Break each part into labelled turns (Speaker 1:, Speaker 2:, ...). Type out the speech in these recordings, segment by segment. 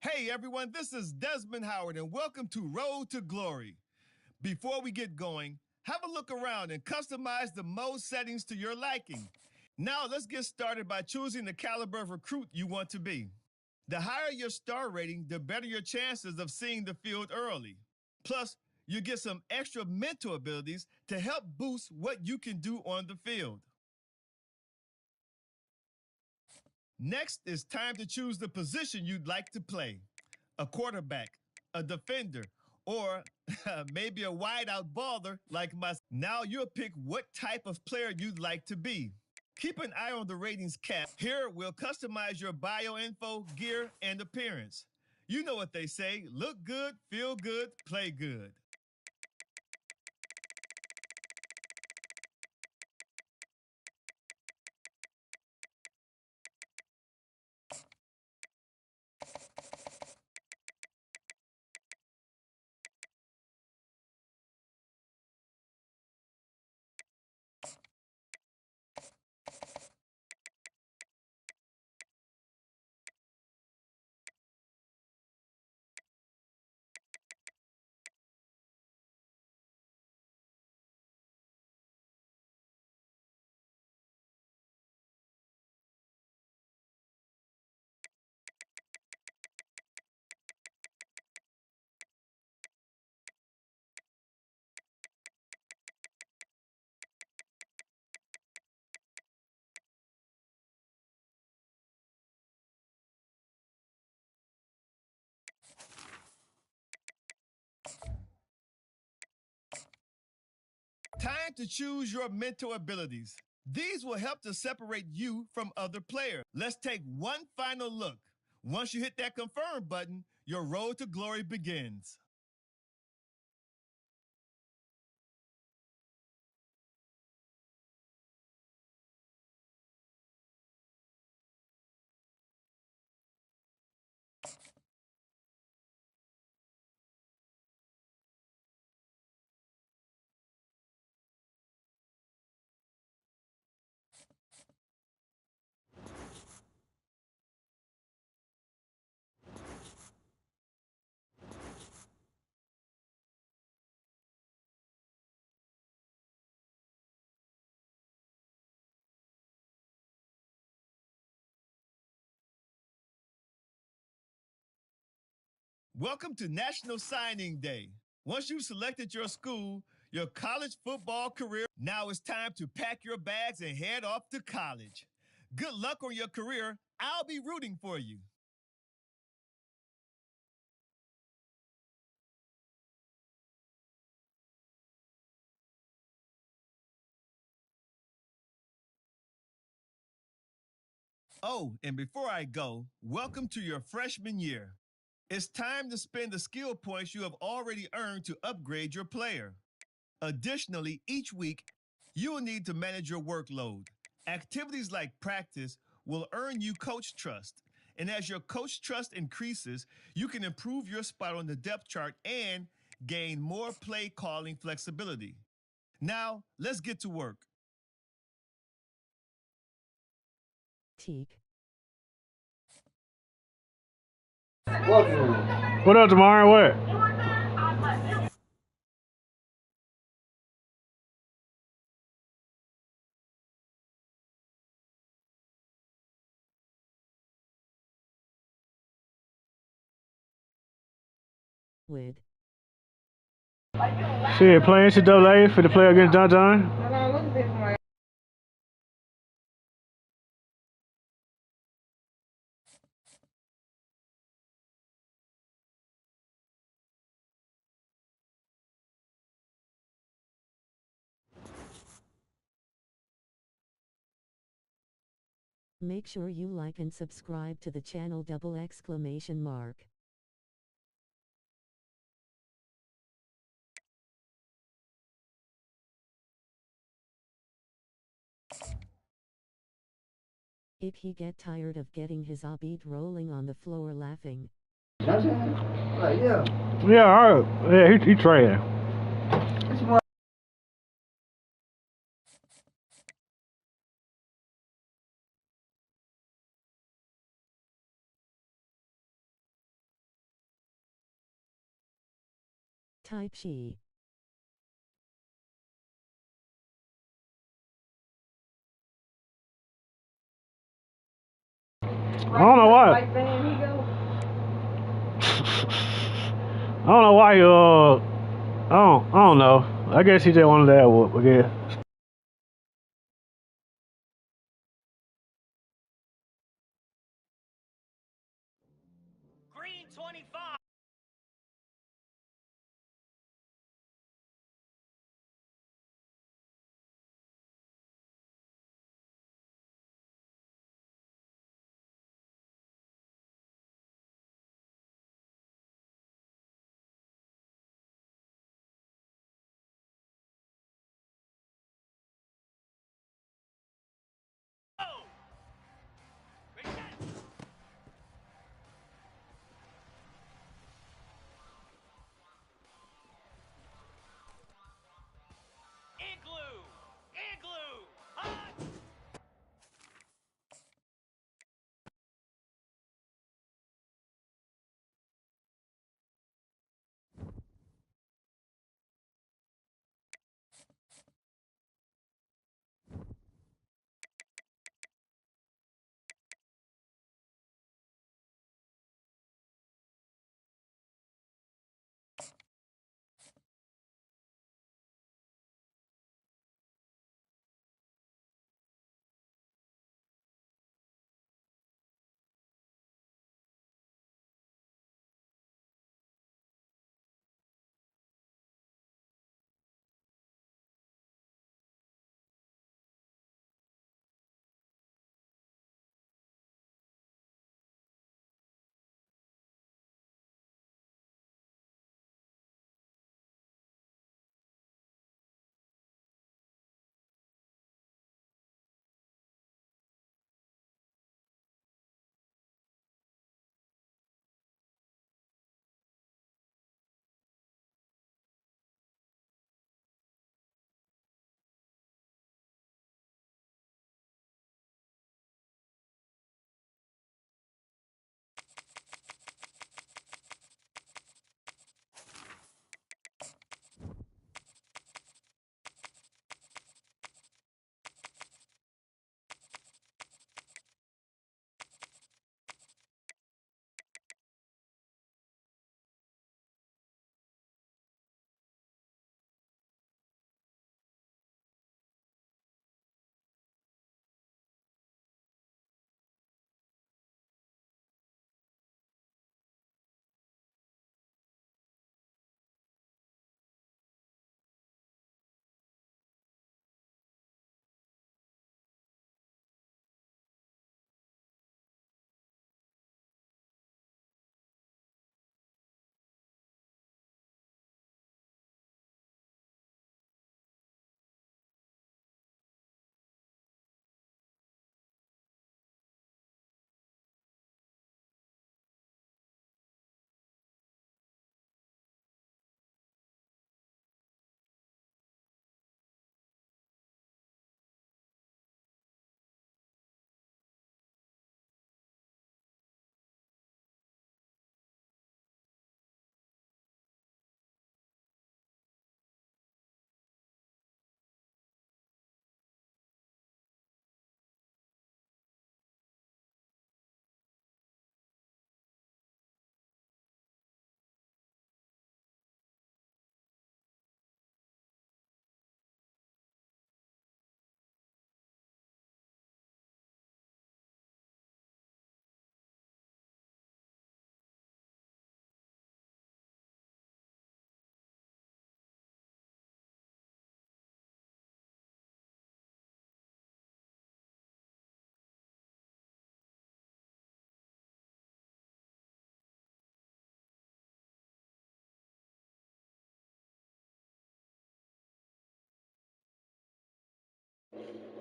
Speaker 1: Hey everyone, this is Desmond Howard and welcome to Road to Glory. Before we get going, have a look around and customize the mode settings to your liking. Now let's get started by choosing the caliber of recruit you want to be. The higher your star rating, the better your chances of seeing the field early. Plus, you get some extra mental abilities to help boost what you can do on the field. Next, it's time to choose the position you'd like to play: a quarterback, a defender, or maybe a wideout baller like myself. Now you'll pick what type of player you'd like to be. Keep an eye on the ratings cap. Here, we'll customize your bio info, gear, and appearance. You know what they say: look good, feel good, play good. Time to choose your mental abilities. These will help to separate you from other players. Let's take one final look. Once you hit that confirm button, your road to glory begins. Welcome to National Signing Day. Once you've selected your school, your college football career, now it's time to pack your bags and head off to college. Good luck on your career. I'll be rooting for you. Oh, and before I go, welcome to your freshman year. It's time to spend the skill points you have already earned to upgrade your player. Additionally, each week, you will need to manage your workload. Activities like practice will earn you coach trust. And as your coach trust increases, you can improve your spot on the depth chart and gain more play calling flexibility. Now, let's get to work.
Speaker 2: Teak.
Speaker 3: What up, tomorrow? What?
Speaker 2: Would.
Speaker 3: Shit, playing NCAA for the play against John John.
Speaker 2: Make sure you like and subscribe to the channel !! If he get tired of getting his beat rolling on the floor laughing.
Speaker 3: Yeah. Yeah, all right. Yeah, he traded.
Speaker 2: type she.
Speaker 3: I don't know why. I don't know why. I don't know. I guess he just wanted that whoop. I guess.
Speaker 4: Green 25. Oh! Igloo! Igloo! Hot!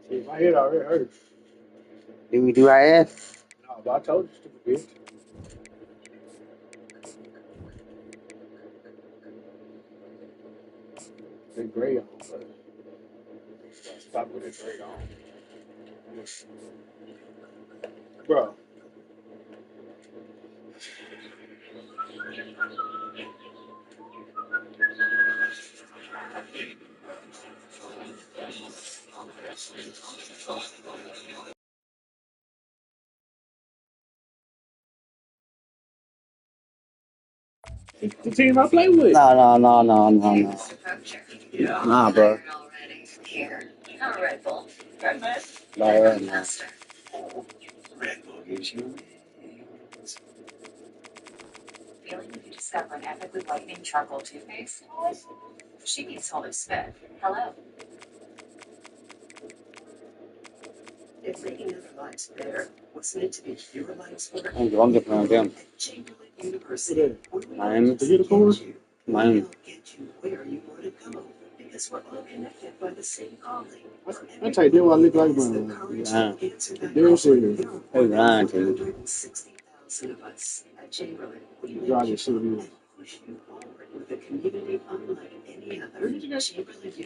Speaker 3: See, my head already hurts.
Speaker 5: Did we do our ass?
Speaker 3: No, but I told you, stupid bitch. The gray on, but stop with the gray on. Bro, The team I play with.
Speaker 5: No. Nah, bro. Right now. I'm just playing them. Miami.
Speaker 3: The unicorn?
Speaker 5: Miami.
Speaker 3: I tell you, they want to look like mine.
Speaker 5: Yeah.
Speaker 3: They're serious.
Speaker 5: Hey, Ryan, too.
Speaker 3: Drive this shit in.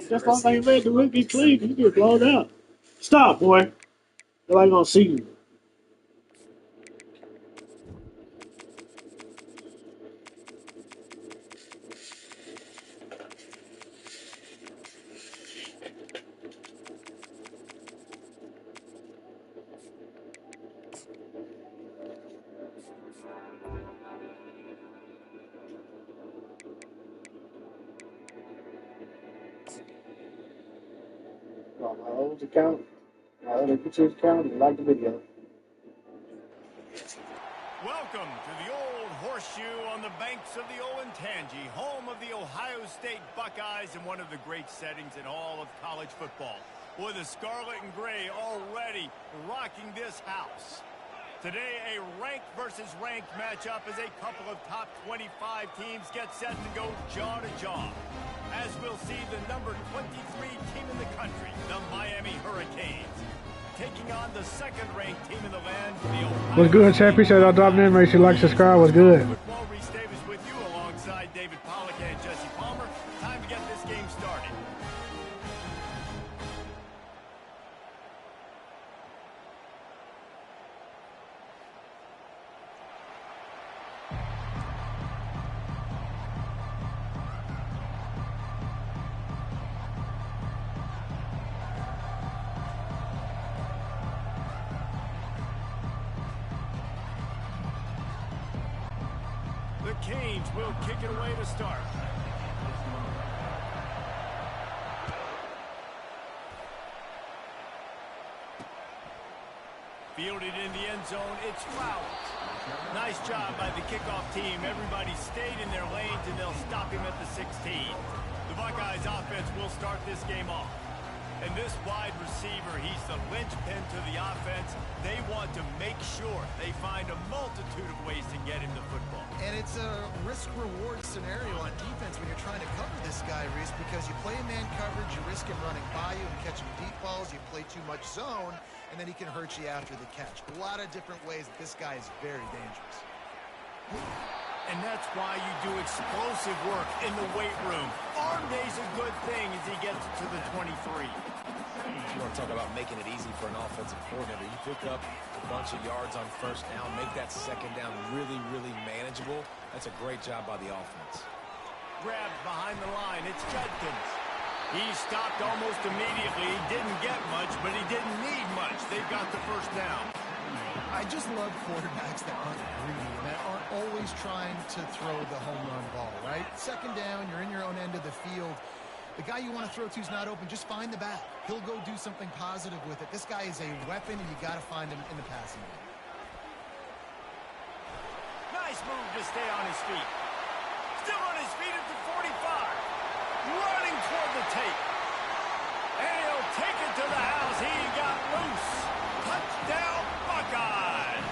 Speaker 3: That's all they made the rookie clean. You get blown out. Stop, boy. Nobody gonna see you. On my old account, my other YouTube's account, and like the video.
Speaker 1: Welcome to the old horseshoe on the banks of the Olentangy, home of the Ohio State Buckeyes and one of the great settings in all of college football. Boy, the scarlet and gray already rocking this house. Today, a ranked versus ranked matchup as a couple of top 25 teams get set to go jaw to jaw. As we'll see the number 23 team in the country, the Miami Hurricanes, taking on the second-ranked team in the land, the Ohio
Speaker 3: What's good, champ? Appreciate y'all dropping in. Make sure you like, subscribe. What's good?
Speaker 1: Football. Reese Davis with you alongside David Pollack and Jesse Palmer. Time to get this game started. The Canes will kick it away to start. Fielded in the end zone, it's fouled. Nice job by the kickoff team. Everybody stayed in their lanes, and they'll stop him at the 16. The Buckeyes offense will start this game off. And this wide receiver, he's the linchpin to the offense. They want to make sure they find a multitude of ways to get him the football.
Speaker 6: And it's a risk-reward scenario on defense when you're trying to cover this guy, Reese, because you play man coverage, you risk him running by you and catching deep balls. You play too much zone, and then he can hurt you after the catch. A lot of different ways that this guy is very dangerous.
Speaker 1: And that's why you do explosive work in the weight room. Arm day's a good thing as he gets to the 23.
Speaker 7: You want to talk about making it easy for an offensive coordinator. You pick up a bunch of yards on first down, make that second down really, really manageable. That's a great job by the offense.
Speaker 1: Grabbed behind the line. It's Judkins. He stopped almost immediately. He didn't get much, but he didn't need much. They've got the first down.
Speaker 6: I just love quarterbacks that aren't greedy and that aren't always trying to throw the home run ball, right? Second down, you're in your own end of the field. The guy you want to throw to is not open. Just find the back. He'll go do something positive with it. This guy is a weapon, and you got to find him in the passing game.
Speaker 1: Nice move to stay on his feet. Still on his feet at the 45. Running toward the tape. And he'll take it to the house. He got loose. Touchdown, Buckeyes.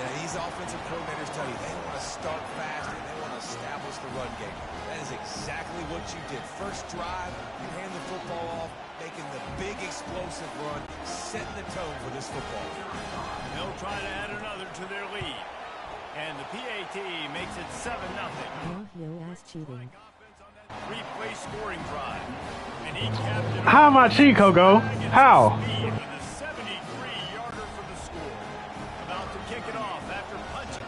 Speaker 7: And these offensive coordinators tell you they want to start fast and they want to establish the run game. That is exactly what you did. First drive, you hand the football off, making the big explosive run, setting the tone for this football game.
Speaker 1: They'll try to add another to their lead. And the PAT makes it 7-0.
Speaker 2: No ass cheating.
Speaker 1: Replay scoring drive. And he capped it.
Speaker 3: How my Chico go? How?
Speaker 1: With a 73-yarder for the score. About to kick it off after punching.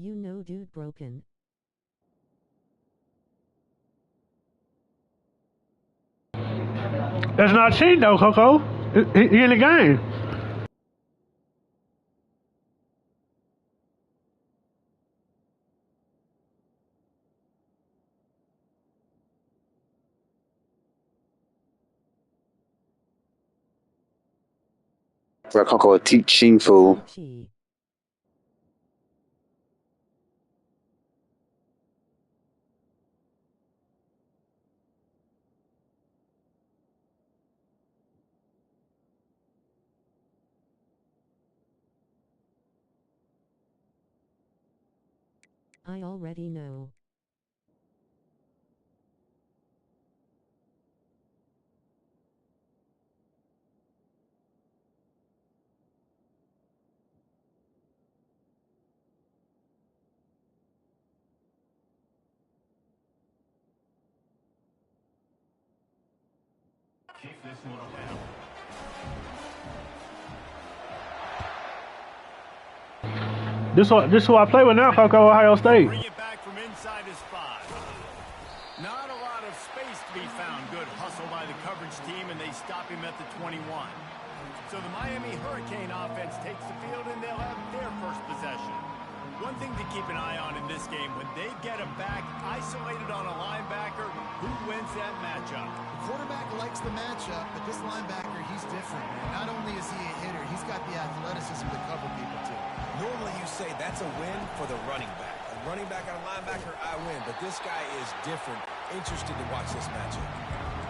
Speaker 2: You know dude broken.
Speaker 3: That's not cheating though, Coco. He in the game.
Speaker 5: For a Coco teaching fool.
Speaker 2: Chi. I already know.
Speaker 3: This who I play with now, Coco, Ohio State.
Speaker 8: Bring it back from inside his 5. Not a lot of space to be found. Good hustle by the coverage team, and they stop him at the 21. So the Miami Hurricane offense takes the field, and they'll have their first possession. One thing to keep an eye on in this game, when they get him back isolated on a linebacker, who wins that matchup?
Speaker 6: The quarterback likes the matchup, but this linebacker, he's different, man. Not only is he a hitter, he's got the athleticism to cover people, too.
Speaker 7: Normally you say that's a win for the running back. A running back and a linebacker, I win. But this guy is different. Interested to watch this matchup.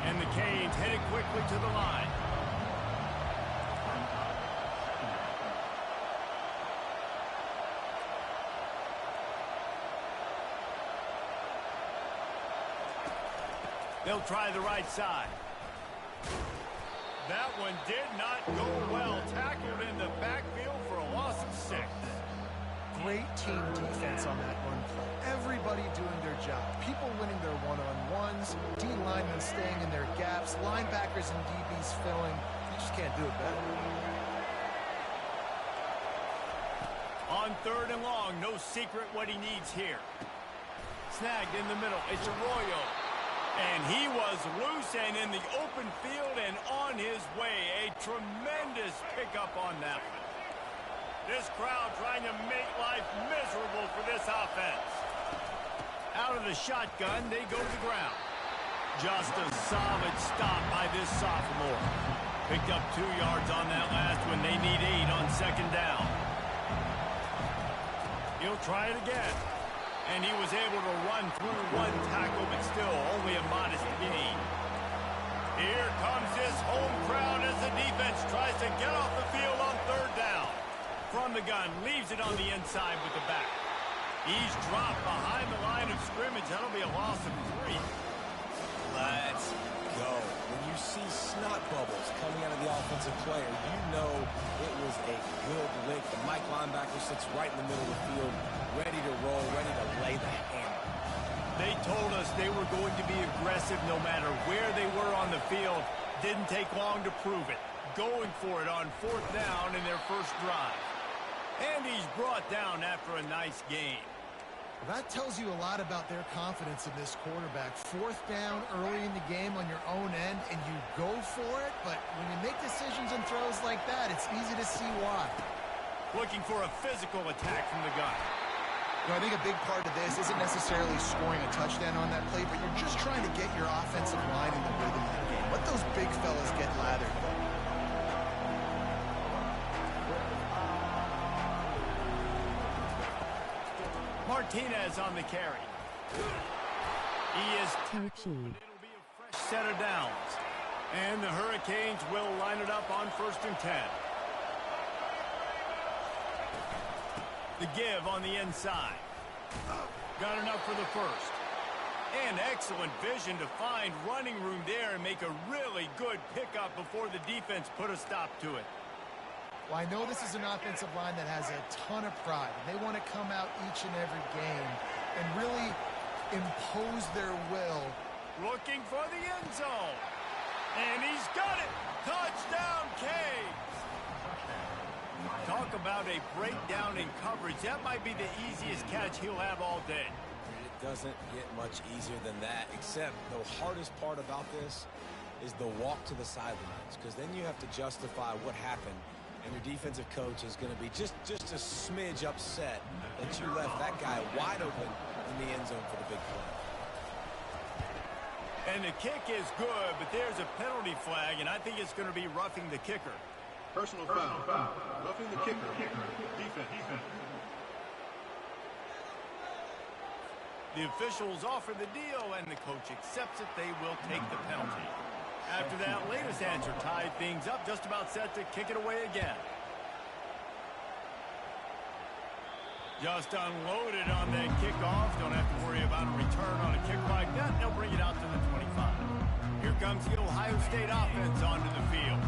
Speaker 8: And the Canes headed quickly to the line. They'll try the right side. That one did not go well. Tackled in the backfield for a loss of 6.
Speaker 6: Great team defense on that run play. Everybody doing their job. People winning their one-on-ones, D linemen staying in their gaps, linebackers and DBs filling. You just can't do it better.
Speaker 8: On 3rd and long, no secret what he needs here. Snagged in the middle. It's Arroyo. And he was loose and in the open field and on his way. A tremendous pickup on that one. This crowd trying to make life miserable for this offense. Out of the shotgun, they go to the ground. Just a solid stop by this sophomore. Picked up 2 yards on that last one. They need 8 on 2nd down. He'll try it again. And he was able to run through 1 tackle, but still only a modest gain. Here comes this home crowd as the defense tries to get off the field on 3rd down. From the gun, leaves it on the inside with the back. He's dropped behind the line of scrimmage. That'll be a loss of 3.
Speaker 7: Let's go. When you see snot bubbles coming out of the offensive player, you know it was a good lick. The Mike linebacker sits right in the middle of the field, ready to roll, ready to lay the hammer.
Speaker 8: They told us they were going to be aggressive no matter where they were on the field. Didn't take long to prove it. Going for it on 4th down in their first drive. And he's brought down after a nice gain.
Speaker 6: Well, that tells you a lot about their confidence in this quarterback. 4th down early in the game on your own end, and you go for it. But when you make decisions and throws like that, it's easy to see why.
Speaker 8: Looking for a physical attack from the gun.
Speaker 6: I think a big part of this isn't necessarily scoring a touchdown on that play, but you're just trying to get your offensive line in the rhythm of the game. Let those big fellas get lathered.
Speaker 8: Martinez on the carry. He is tackled, but it'll be a fresh set of downs. And the Hurricanes will line it up on 1st and 10. The give on the inside. Got enough for the first. And excellent vision to find running room there and make a really good pickup before the defense put a stop to it.
Speaker 6: Well, I know this is an offensive line that has a ton of pride. They want to come out each and every game and really impose their will.
Speaker 8: Looking for the end zone. And he's got it. Touchdown, Canes. Talk about a breakdown in coverage. That might be the easiest catch he'll have all day.
Speaker 7: It doesn't get much easier than that, except the hardest part about this is the walk to the sidelines, because then you have to justify what happened, and your defensive coach is going to be just a smidge upset that you left that guy wide open in the end zone for the big play.
Speaker 8: And the kick is good, but there's a penalty flag, and I think it's going to be roughing the kicker.
Speaker 9: Personal foul. Roughing the kicker. Defense.
Speaker 8: The officials offer the deal, and the coach accepts it. They will take the penalty. After that latest answer tied things up, just about set to kick it away again. Just unloaded on that kickoff. Don't have to worry about a return on a kick like that. They'll bring it out to the 25. Here comes the Ohio State offense onto the field.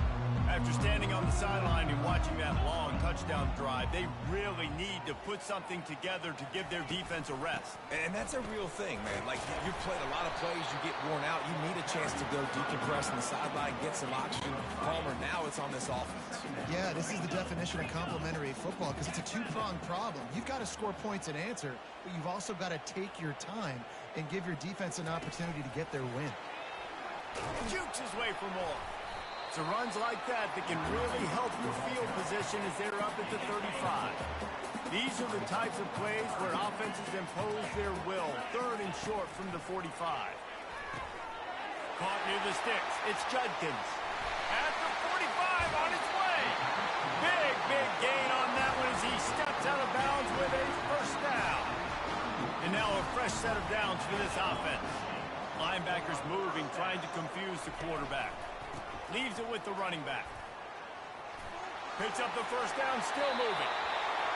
Speaker 8: After standing on the sideline and watching that long touchdown drive, they really need to put something together to give their defense a rest.
Speaker 7: And that's a real thing, man. Like, you've played a lot of plays, you get worn out, you need a chance to go decompress on the sideline, get some oxygen. Palmer, now it's on this offense.
Speaker 6: Yeah, this is the definition of complementary football, because it's a two-pronged problem. You've got to score points and answer, but you've also got to take your time and give your defense an opportunity to get their win.
Speaker 8: Jukes his way for more. It's runs like that can really help your field position as they're up at the 35. These are the types of plays where offenses impose their will. Third and short from the 45. Caught near the sticks. It's Judkins. At the 45 on its way. Big gain on that one as he steps out of bounds with a first down. And now a fresh set of downs for this offense. Linebackers moving, trying to confuse the quarterback. Leaves it with the running back. Picks up the first down, still moving.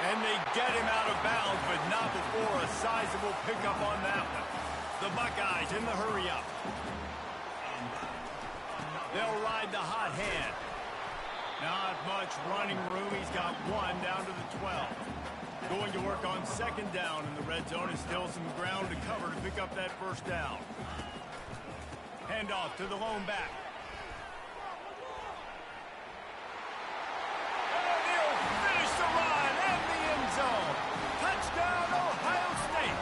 Speaker 8: And they get him out of bounds, but not before a sizable pickup on that one. The Buckeyes in the hurry up. They'll ride the hot hand. Not much running room. He's got one down to the 12. Going to work on second down in the red zone. Is still some ground to cover to pick up that first down. Handoff to the lone back. Touchdown, Ohio State.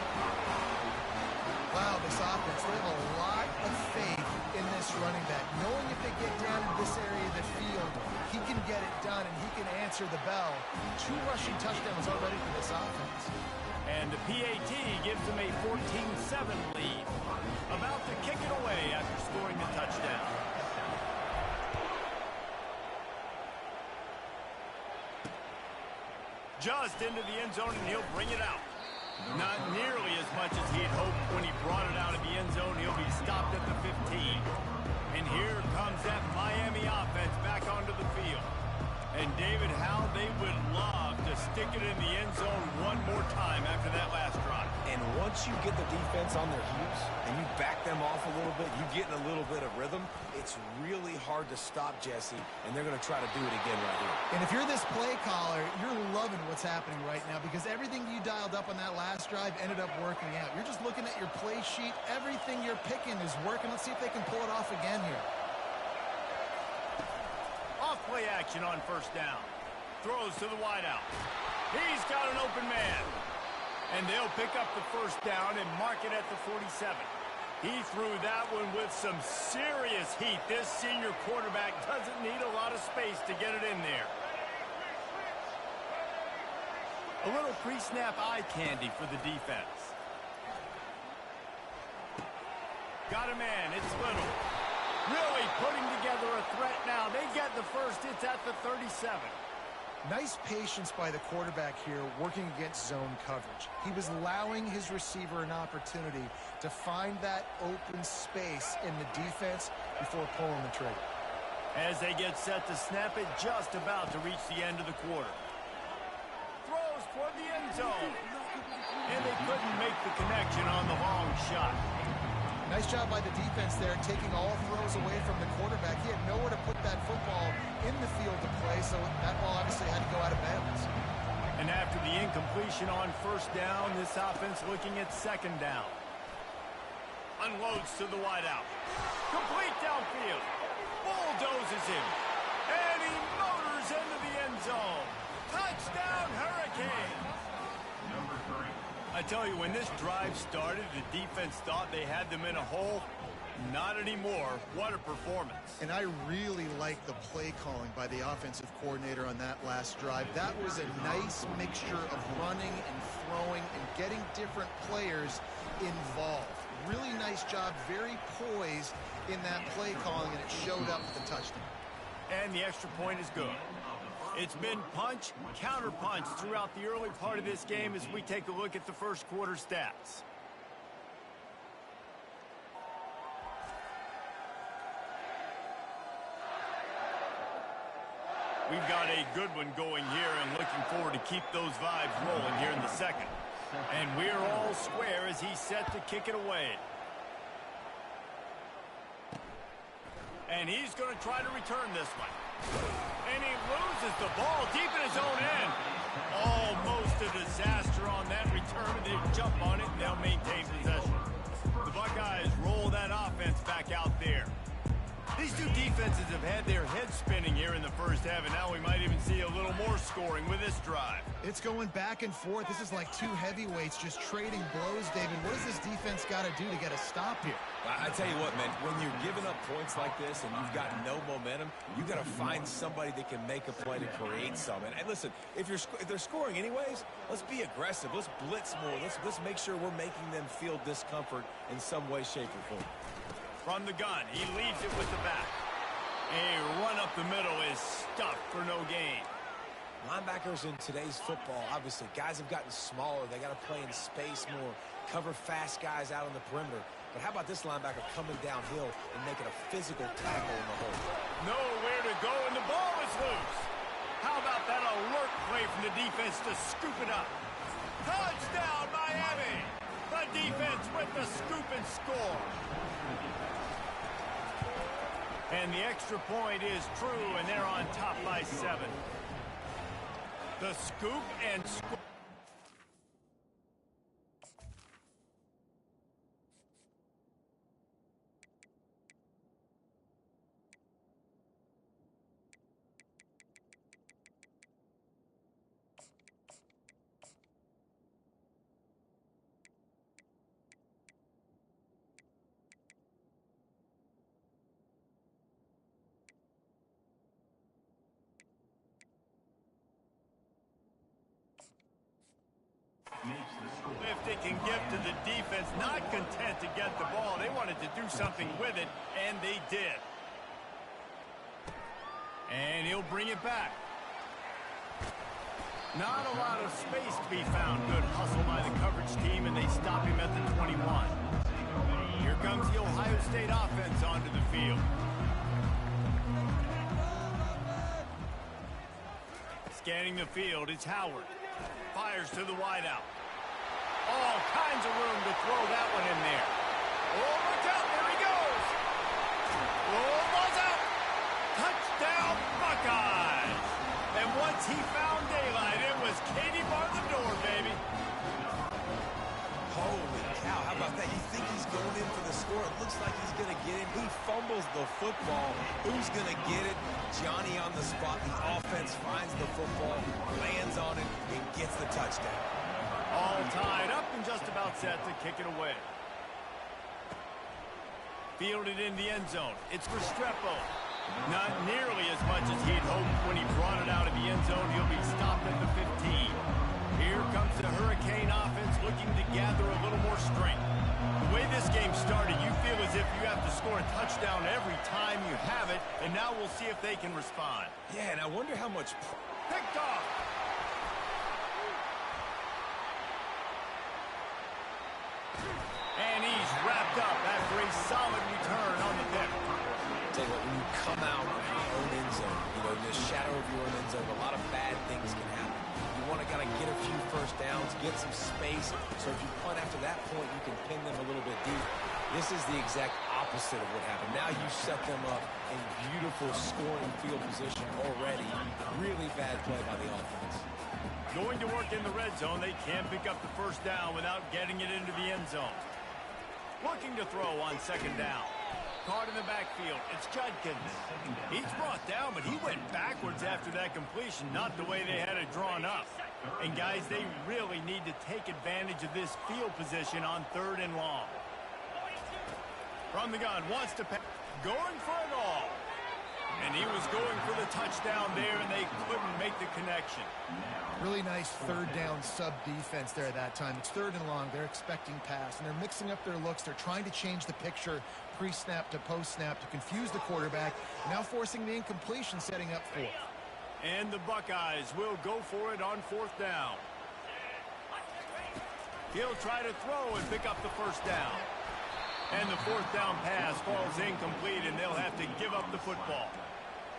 Speaker 6: Wow, this offense, they have a lot of faith in this running back. Knowing if they get down in this area of the field, he can get it done and he can answer the bell. 2 rushing touchdowns already for this offense.
Speaker 8: And the PAT gives them a 14-7 lead. About to kick it away after scoring the touchdown. Just into the end zone, and he'll bring it out. Not nearly as much as he had hoped when he brought it out of the end zone. He'll be stopped at the 15. And here comes that Miami offense back onto the field. And David, how they would love to stick it in the end zone one more time after that last drive.
Speaker 7: And once you get the defense on their heels and you back them off a little bit, you get in a little bit of rhythm, it's really hard to stop Jesse, and they're going to try to do it again right here.
Speaker 6: And if you're this play caller, you're loving what's happening right now, because everything you dialed up on that last drive ended up working out. You're just looking at your play sheet. Everything you're picking is working. Let's see if they can pull it off again here.
Speaker 8: Play action on first down. Throws to the wideout. He's got an open man. And they'll pick up the first down and mark it at the 47. He threw that one with some serious heat. This senior quarterback doesn't need a lot of space to get it in there. A little pre-snap eye candy for the defense. Got a man. It's Little. Really putting together a threat now. They get the first. It's at the 37.
Speaker 6: Nice patience by the quarterback here, working against zone coverage. He was allowing his receiver an opportunity to find that open space in the defense before pulling the trigger.
Speaker 8: As they get set to snap it, just about to reach the end of the quarter. Throws toward the end zone. And they couldn't make the connection on the long shot.
Speaker 6: Nice job by the defense there, taking all throws away from the quarterback. He had nowhere to put that football in the field to play, so that ball obviously had to go out of bounds.
Speaker 8: And after the incompletion on first down, this offense looking at second down. Unloads to the wideout. Complete downfield. Bulldozes him. And he motors into the end zone. Touchdown, Hurricane! I tell you, when this drive started, the defense thought they had them in a hole. Not anymore. What a performance.
Speaker 6: And I really like the play calling by the offensive coordinator on that last drive. That was a nice mixture of running and throwing and getting different players involved. Really nice job, very poised in that play calling, and it showed up with the touchdown.
Speaker 8: And the extra point is good. It's been punch, counter punch throughout the early part of this game as we take a look at the first quarter stats. We've got a good one going here and looking forward to keep those vibes rolling here in the second. And we're all square as he's set to kick it away. And he's going to try to return this one. And he loses the ball deep in his own end. Almost a disaster on that return. They jump on it and they'll maintain possession. The Buckeyes roll that offense back out there. These two defenses have had their heads spinning here in the first half, and now we might even see a little more scoring with this drive.
Speaker 6: It's going back and forth. This is like two heavyweights just trading blows, David. What does this defense got to do to get a stop here?
Speaker 7: I tell you what, man, when you're giving up points like this and you've got no momentum, you got to find somebody that can make a play to create some. And listen, if they're scoring anyways, let's be aggressive. Let's blitz more. Let's make sure we're making them feel discomfort in some way, shape, or form.
Speaker 8: From the gun, he leaves it with the back. A run up the middle is stuffed for no gain.
Speaker 7: Linebackers in today's football, obviously, guys have gotten smaller. They got to play in space more, cover fast guys out on the perimeter. But how about this linebacker coming downhill and making a physical tackle in the hole?
Speaker 8: Nowhere to go, and the ball is loose. How about that alert play from the defense to scoop it up? Touchdown, Miami! The defense with the scoop and score. And the extra point is true, and they're on top by 7. The scoop and score. If they can give to the defense, not content to get the ball. They wanted to do something with it, and they did. And he'll bring it back. Not a lot of space to be found. Good hustle by the coverage team, and they stop him at the 21. Here comes the Ohio State offense onto the field. Scanning the field, it's Howard. Fires to the wideout. All kinds of room to throw that one in there. Oh, look out, there he goes. Oh, ball's out. Touchdown, Buckeyes. And once he found daylight, it was Katie bar the door, baby.
Speaker 7: Holy cow, how about that? You think he's going in for the score. It looks like he's going to get it. He fumbles the football. Who's going to get it? Johnny on the spot. The offense finds the football, lands on it, and gets the touchdown.
Speaker 8: All tied up and just about set to kick it away. Fielded in the end zone. It's Restrepo. Not nearly as much as he'd hoped when he brought it out of the end zone. He'll be stopped at the 15. Here comes the Hurricane offense looking to gather a little more strength. The way this game started, you feel as if you have to score a touchdown every time you have it, and now we'll see if they can respond.
Speaker 7: Yeah, and I wonder how much...
Speaker 8: Picked off! And he's wrapped up after a solid return on the pick.
Speaker 7: Tell you what, when you come out of your own end zone, in the shadow of your own end zone, a lot of bad things can happen. You want to kind of get a few first downs, get some space, so if you punt after that point, you can pin them a little bit deep. This is the exact opposite of what happened. Now you set them up in beautiful scoring field position already. Really bad play by the offense.
Speaker 8: Going to work in the red zone, they can't pick up the first down without getting it into the end zone. Looking to throw on second down. Caught in the backfield. It's Judkins. He's brought down, but he went backwards after that completion, not the way they had it drawn up. And, guys, they really need to take advantage of this field position on 3rd and long. From the gun, wants to pass. Going for it all. And he was going for the touchdown there, and they couldn't make the connection.
Speaker 6: Really nice 3rd down sub-defense there at that time. It's 3rd and long. They're expecting pass, and they're mixing up their looks. They're trying to change the picture pre-snap to post-snap to confuse the quarterback, now forcing the incompletion, setting up 4th.
Speaker 8: And the Buckeyes will go for it on 4th down. He'll try to throw and pick up the 1st down. And the 4th down pass falls incomplete, and they'll have to give up the football.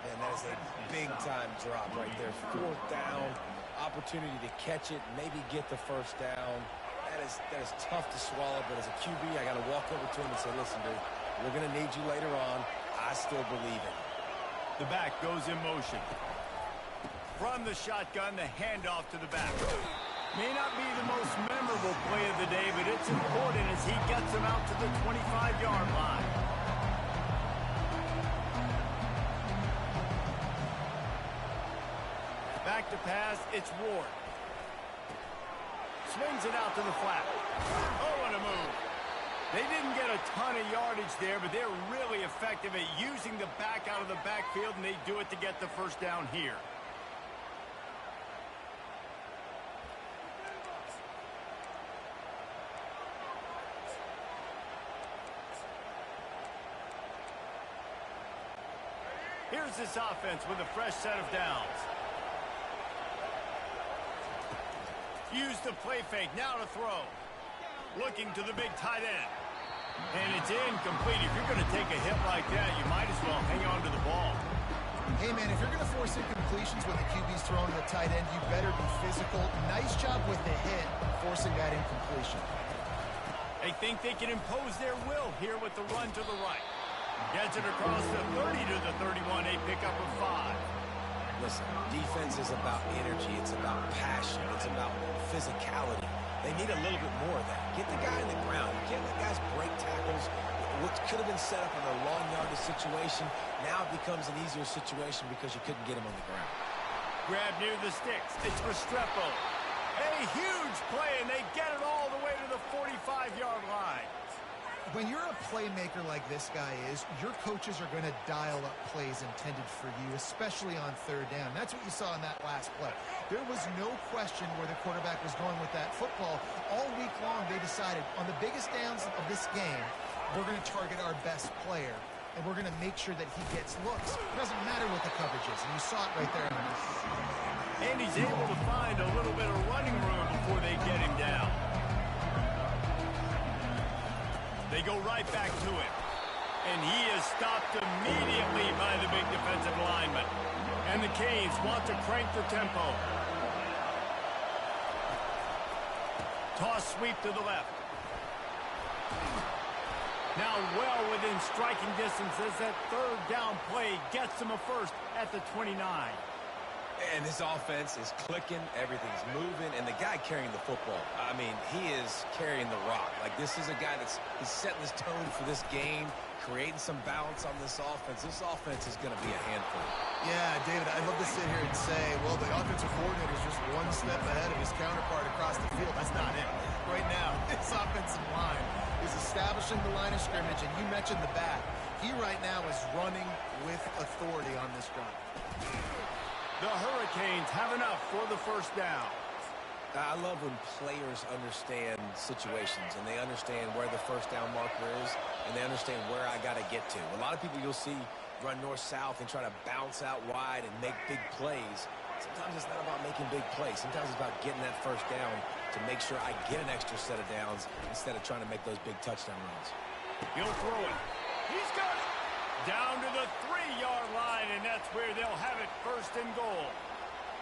Speaker 7: Man, that is a big-time drop right there. 4th down, opportunity to catch it, maybe get the 1st down. That is tough to swallow, but as a QB, I got to walk over to him and say, listen, dude, we're going to need you later on. I still believe in you.
Speaker 8: The back goes in motion. From the shotgun, the handoff to the back. May not be the most memorable play of the day, but it's important as he gets him out to the 25-yard line. Back to pass, it's Ward. Swings it out to the flat. Oh, what a move. They didn't get a ton of yardage there, but they're really effective at using the back out of the backfield, and they do it to get the 1st down here. Here's this offense with a fresh set of downs. Use the play fake, now to throw. Looking to the big tight end. And it's incomplete. If you're going to take a hit like that, you might as well hang on to the ball.
Speaker 6: Hey, man, if you're going to force incompletions when the QB's throwing to the tight end, you better be physical. Nice job with the hit, forcing that incompletion.
Speaker 8: They think they can impose their will here with the run to the right. Gets it across the 30 to the 31, a pickup of 5.
Speaker 7: Listen, defense is about energy. It's about passion. It's about physicality. They need a little bit more of that. Get the guy in the ground. You can't let guys break tackles. What could have been set up in a long yardage situation, now it becomes an easier situation because you couldn't get him on the ground.
Speaker 8: Grab near the sticks. It's Restrepo. A huge play, and they get it all the way to the 45-yard line.
Speaker 6: When you're a playmaker like this guy is, your coaches are going to dial up plays intended for you, especially on 3rd down. That's what you saw in that last play. There was no question where the quarterback was going with that football. All week long, they decided on the biggest downs of this game, we're going to target our best player, and we're going to make sure that he gets looks. It doesn't matter what the coverage is, and you saw it right there.
Speaker 8: And he's able to find a little bit of running room before they get him down. They go right back to him. And he is stopped immediately by the big defensive lineman. And the Canes want to crank the tempo. Toss sweep to the left. Now well within striking distance as that 3rd down play gets them a 1st at the 29.
Speaker 7: And this offense is clicking, everything's moving, and the guy carrying the football, I mean, he is carrying the rock. Like, this is a guy he's setting this tone for this game, creating some balance on this offense. This offense is going to be a handful.
Speaker 6: Yeah, David, I'd love to sit here and say, well, the offensive coordinator is just one step ahead of his counterpart across the field. That's not it. Right now, this offensive line is establishing the line of scrimmage, and you mentioned the back. He right now is running with authority on this drive.
Speaker 8: The Hurricanes have enough for the 1st down.
Speaker 7: I love when players understand situations and they understand where the 1st down marker is and they understand where I got to get to. A lot of people you'll see run north-south and try to bounce out wide and make big plays. Sometimes it's not about making big plays. Sometimes it's about getting that 1st down to make sure I get an extra set of downs instead of trying to make those big touchdown runs.
Speaker 8: He'll throw it. He's got it. Down to the 3-yard line, and that's where they'll have it 1st and goal.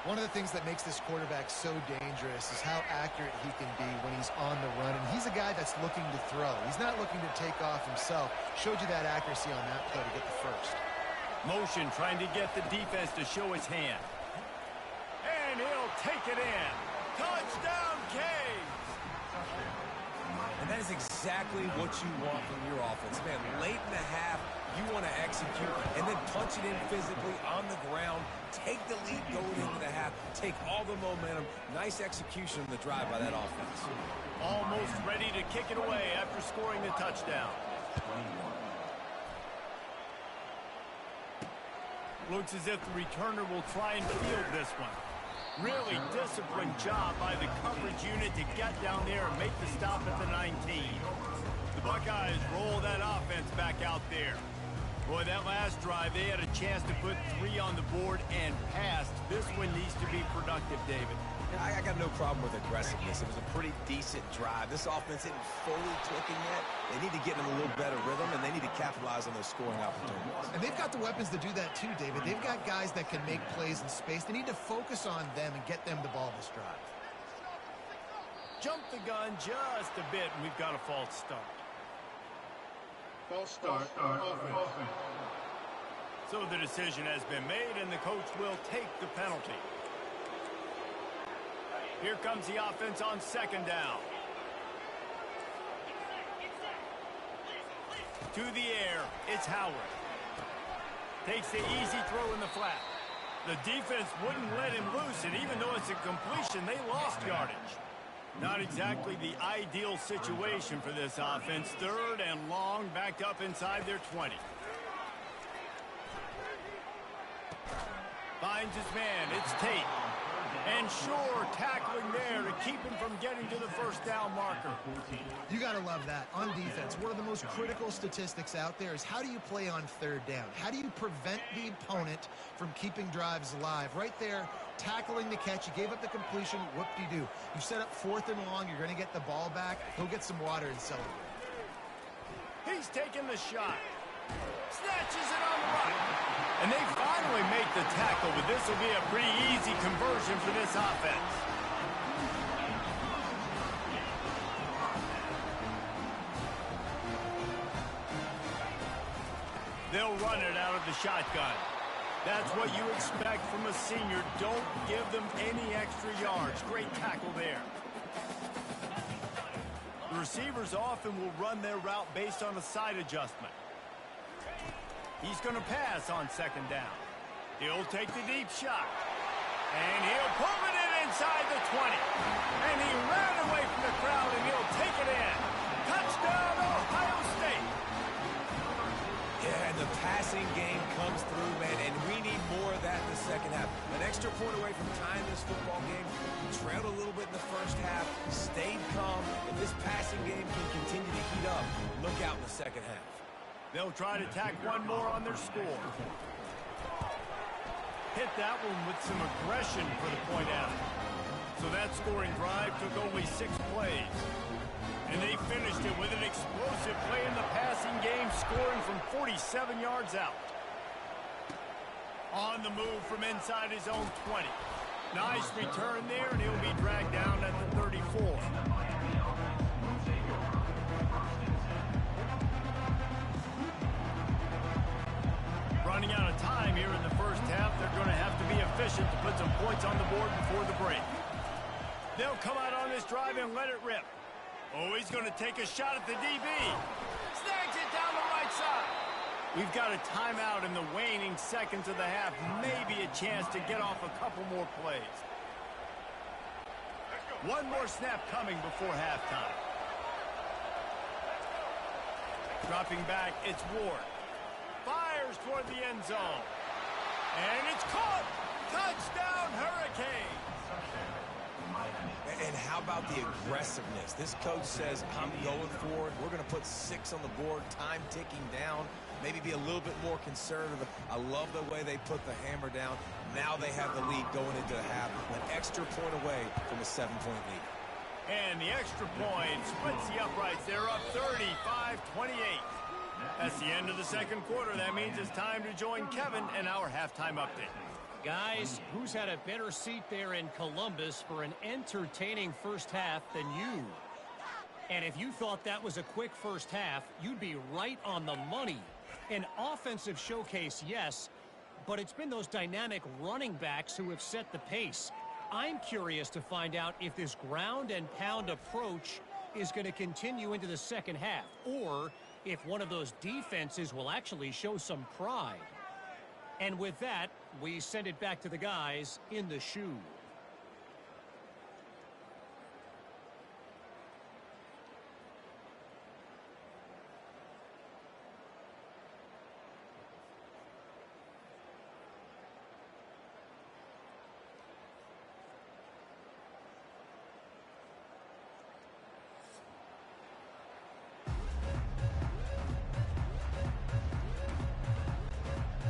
Speaker 6: One of the things that makes this quarterback so dangerous is how accurate he can be when he's on the run. And he's a guy that's looking to throw. He's not looking to take off himself. Showed you that accuracy on that play to get the 1st.
Speaker 8: Motion trying to get the defense to show his hand. And he'll take it in. Touchdown, Canes!
Speaker 7: And That is exactly what you want from your offense. Man, late in the half, you want to execute and then punch it in physically on the ground, take the lead going into the half, take all the momentum. Nice execution on the drive by that offense.
Speaker 8: Almost ready to kick it away after scoring the touchdown. Looks as if the returner will try and field this one. Really disciplined job by the coverage unit to get down there and make the stop at the 19. The Buckeyes roll that offense back out there. Boy, that last drive, they had a chance to put 3 on the board and passed. This one needs to be productive, David.
Speaker 7: I got no problem with aggressiveness. It was a pretty decent drive. This offense isn't fully clicking yet. They need to get in a little better rhythm, and they need to capitalize on those scoring opportunities.
Speaker 6: And they've got the weapons to do that too, David. They've got guys that can make plays in space. They need to focus on them and get them the ball this drive.
Speaker 8: Jump the gun just a bit, and we've got a false start.
Speaker 9: False start. Offense.
Speaker 8: So the decision has been made, and the coach will take the penalty. Here comes the offense on second down. To the air, it's Howard. Takes the easy throw in the flat. The defense wouldn't let him loose, and even though it's a completion, they lost yardage. Not exactly the ideal situation for this offense. Third and long, backed up inside their 20. Finds his man, it's Tate. And sure, tackling there to keep him from getting to the first down marker.
Speaker 6: You got to love that. On defense, one of the most critical statistics out there is how do you play on third down? How do you prevent the opponent from keeping drives alive? Right there, tackling the catch. You gave up the completion. Whoop-de-doo. You set up fourth and long. You're going to get the ball back. Go get some water and celebrate.
Speaker 8: He's taking the shot. Snatches it on the run. And they finally make the tackle, but this will be a pretty easy conversion for this offense. They'll run it out of the shotgun. That's what you expect from a senior. Don't give them any extra yards. Great tackle there. The receivers often will run their route based on a side adjustment. He's going to pass on second down. He'll take the deep shot. And he'll pull it in inside the 20. And he ran away from the crowd, and he'll take it in. Touchdown, Ohio State.
Speaker 7: Yeah, and the passing game comes through, man, and we need more of that in the second half. An extra point away from tying this football game. Trailed a little bit in the first half, stayed calm. If this passing game can continue to heat up, look out in the second half.
Speaker 8: They'll try to tack one more on their score. Hit that one with some aggression for the point out. So that scoring drive took only 6 plays. And they finished it with an explosive play in the passing game, scoring from 47 yards out. On the move from inside his own 20. Nice return there, and he'll be dragged down at the 34. Running out of time here in the first half. They're going to have to be efficient to put some points on the board before the break. They'll come out on this drive and let it rip. Oh, he's going to take a shot at the DB. Snags it down the right side. We've got a timeout in the waning seconds of the half. Maybe a chance to get off a couple more plays. One more snap coming before halftime. Dropping back, it's Ward. Fires toward the end zone. And it's caught. Touchdown, Hurricanes.
Speaker 7: And how about the aggressiveness? This coach says, I'm going for it. We're going to put 6 on the board, time ticking down, maybe be a little bit more conservative. I love the way they put the hammer down. Now they have the lead going into the half, an extra point away from a 7-point lead.
Speaker 8: And the extra point splits the uprights. They're up 35-28. That's the end of the second quarter. That means it's time to join Kevin in our halftime update.
Speaker 10: Guys, who's had a better seat there in Columbus for an entertaining first half than you? And if you thought that was a quick first half, you'd be right on the money. An offensive showcase, yes, but it's been those dynamic running backs who have set the pace. I'm curious to find out if this ground and pound approach is going to continue into the second half, or if one of those defenses will actually show some pride. And with that, we send it back to the guys in the shoe.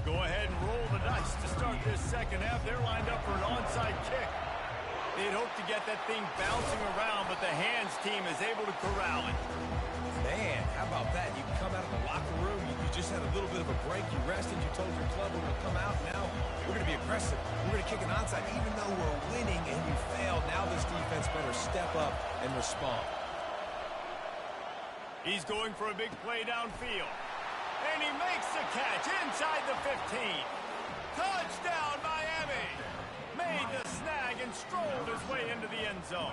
Speaker 8: Go ahead and roll the dice to start this second half. They're lined up for an onside kick. They'd hope to get that thing bouncing around, but the hands team is able to corral it.
Speaker 7: Man, how about that? You come out of the locker room, you just had a little bit of a break, you rested, you told your club we're going to come out, now we're going to be aggressive. We're going to kick an onside. Even though we're winning and you failed, now this defense better step up and respond.
Speaker 8: He's going for a big play downfield. And he makes the catch inside the 15. Touchdown, Miami! Made the snag and strolled his way into the end zone.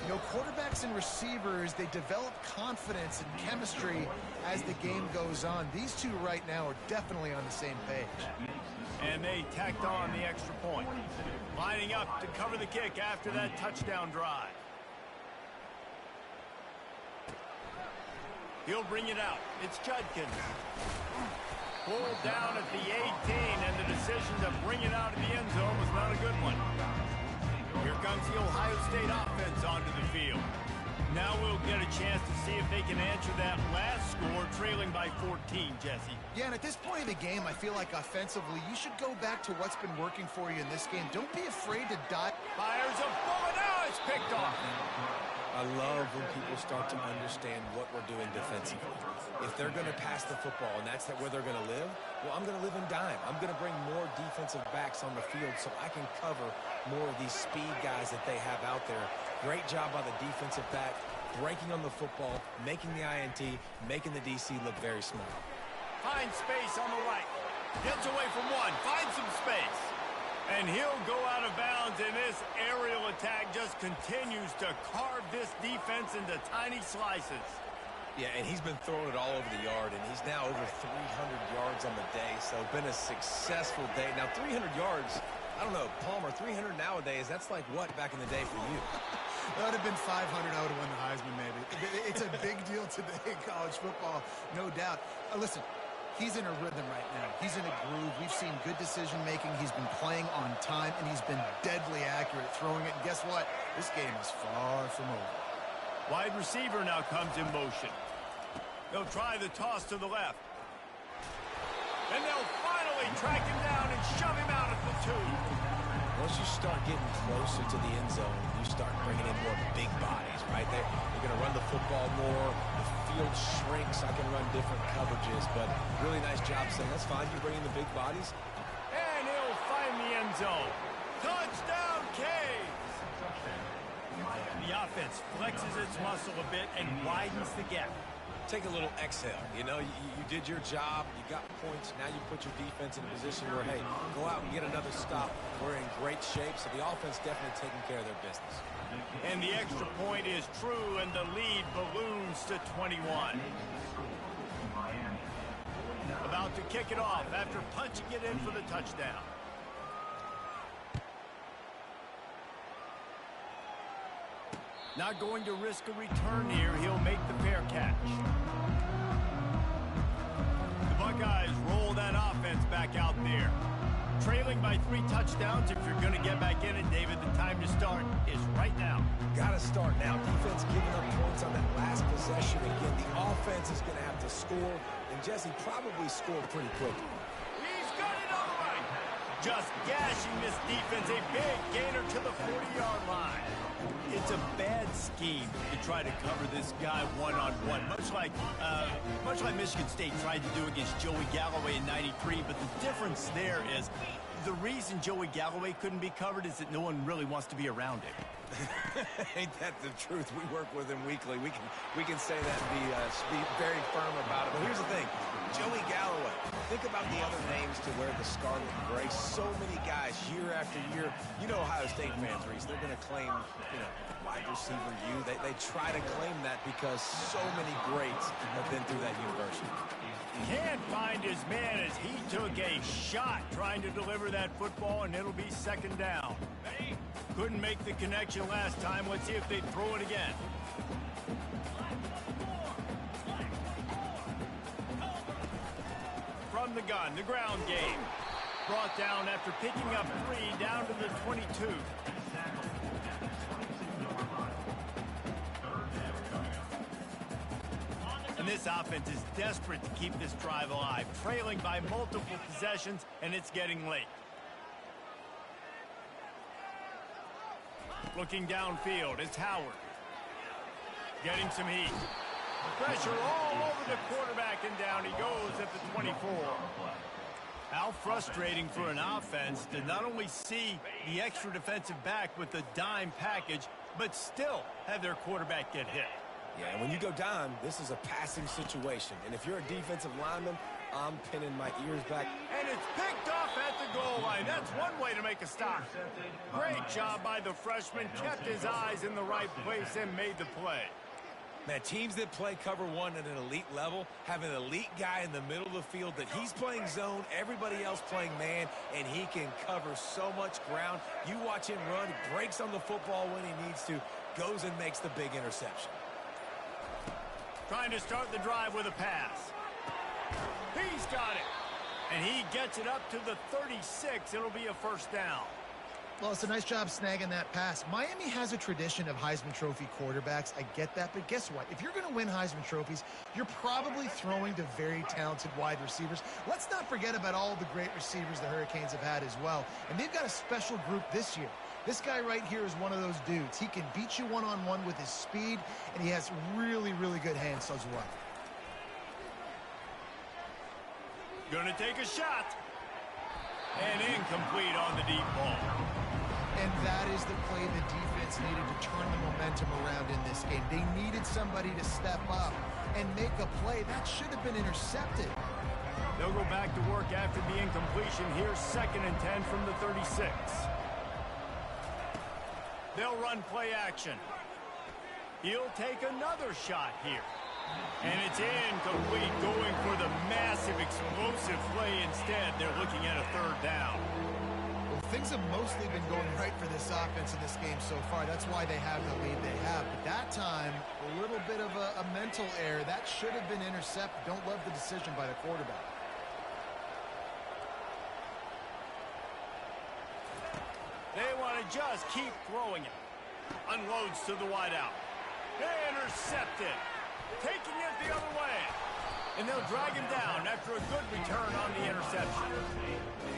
Speaker 6: You know, quarterbacks and receivers, they develop confidence and chemistry as the game goes on. These two right now are definitely on the same page.
Speaker 8: And they tacked on the extra point. Lining up to cover the kick after that touchdown drive. He'll bring it out. It's Judkins. Pulled down at the 18, and the decision to bring it out of the end zone was not a good one. Here comes the Ohio State offense onto the field. Now we'll get a chance to see if they can answer that last score, trailing by 14, Jesse.
Speaker 6: Yeah, and at this point of the game, I feel like offensively, you should go back to what's been working for you in this game. Don't be afraid to dive.
Speaker 8: Fires a bullet. Now it's picked off.
Speaker 7: I love when people start to understand what we're doing defensively. If they're going to pass the football and that's where they're going to live, well, I'm going to live in dime. I'm going to bring more defensive backs on the field so I can cover more of these speed guys that they have out there. Great job by the defensive back, breaking on the football, making the INT, making the DC look very small.
Speaker 8: Finds space on the right. Gets away from one. Finds some space. And he'll go out of bounds, and this aerial attack just continues to carve this defense into tiny slices.
Speaker 7: Yeah, and he's been throwing it all over the yard, and he's now over 300 yards on the day, so been a successful day. Now, 300 yards, I don't know, Palmer, 300 nowadays, that's like what back in the day for you?
Speaker 6: That would have been 500, I would have won the Heisman, maybe. It's a big deal today in college football, no doubt. Listen. He's in a rhythm right now. He's in a groove. We've seen good decision-making. He's been playing on time, and he's been deadly accurate throwing it. And guess what? This game is far from over.
Speaker 8: Wide receiver now comes in motion. They'll try the toss to the left. And they'll finally track him down and shove him out at the 2.
Speaker 7: Once you start getting closer to the end zone, you start bringing in more big bodies, right? They're going to run the football more. The field shrinks. I can run different coverages, but really nice job saying, that's fine. You bring in the big bodies.
Speaker 8: And he'll find the end zone. Touchdown, Caves! The offense flexes its muscle a bit and widens the gap.
Speaker 7: Take a little exhale. You know, you did your job. You got points. Now you put your defense in a position where, hey, go out and get another stop. We're in great shape, so the offense definitely taking care of their business.
Speaker 8: And the extra point is true, and the lead balloons to 21. About to kick it off after punching it in for the touchdown. Not going to risk a return here. He'll make the fair catch. The Buckeyes roll that offense back out there. Trailing by 3 touchdowns. If you're going to get back in it, David, the time to start is right now.
Speaker 7: Got to start now. Defense giving up points on that last possession. Again, the offense is going to have to score, and Jesse probably score pretty quickly.
Speaker 8: He's got it on the right. Just gashing this defense. A big gainer to the 40-yard line. It's a bad scheme to try to cover this guy one-on-one, much like Michigan State tried to do against Joey Galloway in '93. But the difference there is the reason Joey Galloway couldn't be covered is that no one really wants to be around him.
Speaker 7: Ain't that the truth? We work with him weekly. We can say that and be very firm about it. But here's the thing. Joey Galloway, Think about the other names to wear the scarlet and gray. So many guys year after year. You know Ohio State fans, Reese, they're going to claim, wide receiver U. They try to claim that because so many greats have been through that university.
Speaker 8: Can't find his man as he took a shot trying to deliver that football, and it'll be second down. Couldn't make the connection last time. Let's see if they throw it again. From the gun, the ground game. Brought down after picking up 3 down to the 22. And this offense is desperate to keep this drive alive, trailing by multiple possessions, and it's getting late. Looking downfield, it's Howard. Getting some heat. Pressure all over the quarterback, and down he goes at the 24. How frustrating for an offense to not only see the extra defensive back with the dime package, but still have their quarterback get hit.
Speaker 7: Yeah, and when you go down, this is a passing situation. And if you're a defensive lineman, I'm pinning my ears back.
Speaker 8: And it's picked off at the goal line. That's one way to make a stop. Great job by the freshman. Kept his eyes in the right place and made the play.
Speaker 7: Man, teams that play cover one at an elite level have an elite guy in the middle of the field that he's playing zone, everybody else playing man, and he can cover so much ground. You watch him run, breaks on the football when he needs to, goes and makes the big interception.
Speaker 8: Trying to start the drive with a pass. He's got it. And he gets it up to the 36. It'll be a first down.
Speaker 6: Well, it's a nice job snagging that pass. Miami has a tradition of Heisman Trophy quarterbacks. I get that, but guess what? If you're going to win Heisman Trophies, you're probably throwing to very talented wide receivers. Let's not forget about all the great receivers the Hurricanes have had as well. And they've got a special group this year. This guy right here is one of those dudes. He can beat you one-on-one with his speed, and he has really, really good hands as well.
Speaker 8: Gonna take a shot. And incomplete on the deep ball.
Speaker 6: And that is the play the defense needed to turn the momentum around in this game. They needed somebody to step up and make a play. That should have been intercepted.
Speaker 8: They'll go back to work after the incompletion. Here's 2nd and 10 from the 36. They'll run play action. He'll take another shot here. And it's incomplete, going for the massive explosive play instead. They're looking at a 3rd down.
Speaker 6: Well, things have mostly been going right for this offense in this game so far. That's why they have the lead they have. But that time, a little bit of a mental error. That should have been intercepted. Don't love the decision by the quarterback.
Speaker 8: They want to just keep throwing it. Unloads to the wideout. Intercepted. Taking it the other way. And they'll drag him down after a good return on the interception.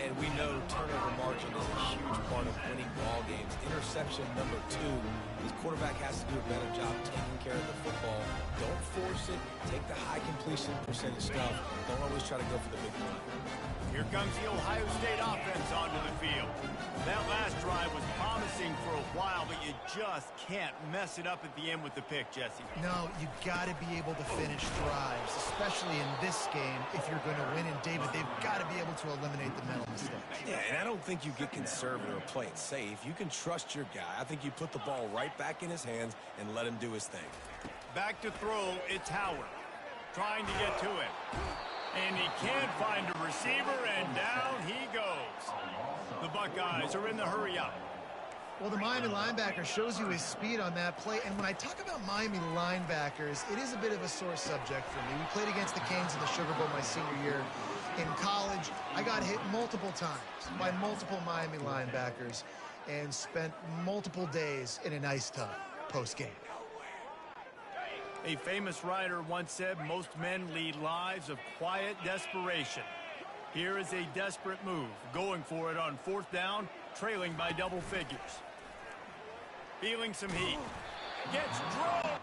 Speaker 7: And we know turnover margin is a huge part of winning ball games. Interception number 2. This quarterback has to do a better job taking care of the football. Don't force it. Take the high completion percentage stuff. Don't always try to go for the big play.
Speaker 8: Here comes the Ohio State offense onto the field. That last drive was promising for a while, but you just can't mess it up at the end with the pick, Jesse.
Speaker 6: No, you got to be able to finish drives, especially in this game. If you're going to win, and David, they've got to be able to eliminate the mental mistakes.
Speaker 7: Yeah, and I don't think you get conservative or play it safe. You can trust your guy. I think you put the ball right back in his hands and let him do his thing.
Speaker 8: Back to throw, it's Howard. Trying to get to him. And he can't find a receiver, and down he goes. The Buckeyes are in the hurry-up.
Speaker 6: Well, the Miami linebacker shows you his speed on that play. And when I talk about Miami linebackers, it is a bit of a sore subject for me. We played against the Canes in the Sugar Bowl my senior year in college. I got hit multiple times by multiple Miami linebackers and spent multiple days in an ice tub post-game.
Speaker 8: A famous writer once said, most men lead lives of quiet desperation. Here is a desperate move, going for it on 4th down, trailing by double figures. Feeling some heat. Gets drove.